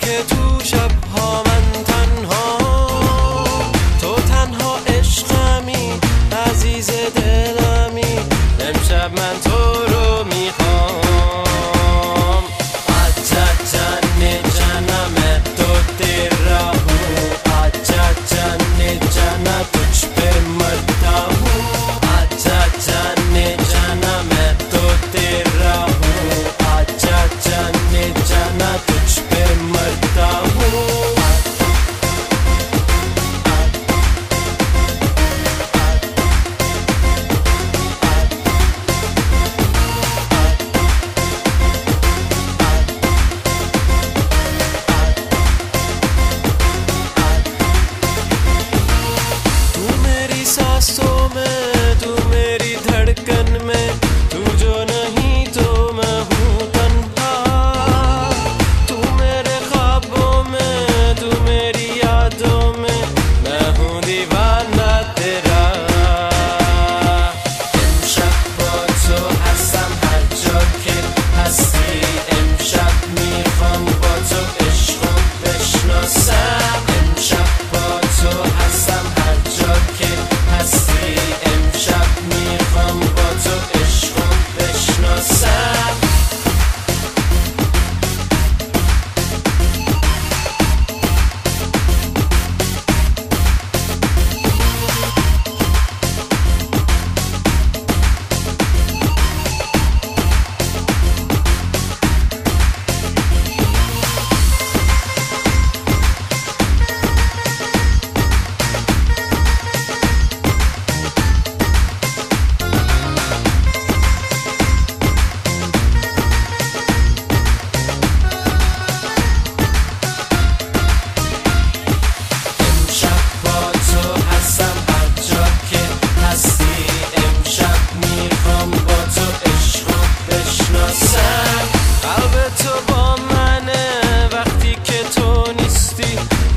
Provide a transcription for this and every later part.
که تو شبها من تنها، تو تنها عشقمی، عزیز دلمی، امشب من تو رو میخوام. आजा जाने जाना मैं तो तेरा हूँ, आजा जाने जाना तुझ पे मरता हूँ, आजा जाने जाना मैं तो तेरा हूँ, आजा जाने जाना तुझ पे मरता हूँ. सांसों में तू मेरी धड़कन में, तू जो नहीं तो मैं हूँ तन्हा. तू मेरे ख्वाबों में, तू मेरी यादों में, मैं हूँ दीवाना तेरा. امشب با تو هستم هر جا که هستی، امشب میخوام با تو عشقو بشناسم. امشب با تو هستم هر جا که هستی، امشب میخوام با تو عشقو بشناسم.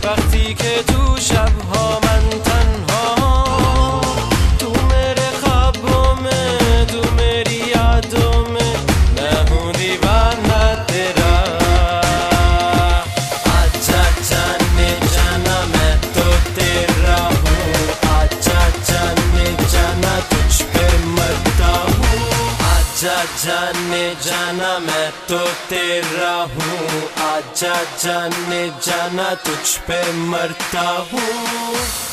وقتی که تو شبها من تنها، تو میرے خوابوں میں، تو میری یادوں میں، میں ہوں دیوانہ تیرا. आजा जाने जाना मैं तो तेरा हूँ, आजा जाने जाना तुझ पे मरता हूँ, आजा जाने जाना मैं तो तेरा हूँ, आजा जाने जाना तुझ पे मरता हूँ.